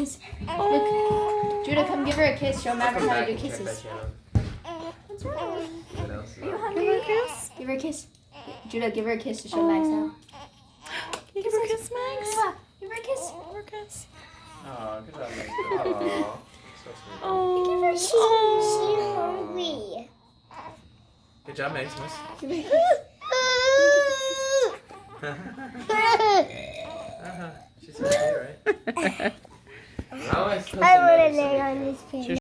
kiss. Look, Judah, come give her a kiss. Show Maverick how to do kisses. What's wrong? Are you hungry? Give her a kiss. Give her a kiss. Judah, give her a kiss to show Max how. Can you give her a kiss, Max? Yeah, give her a kiss. Give her a kiss. Oh, good job, Max. Oh, so sweet. Oh, Give her a She's hungry. Good job, Max. She's okay, right? I want to lay on this pin.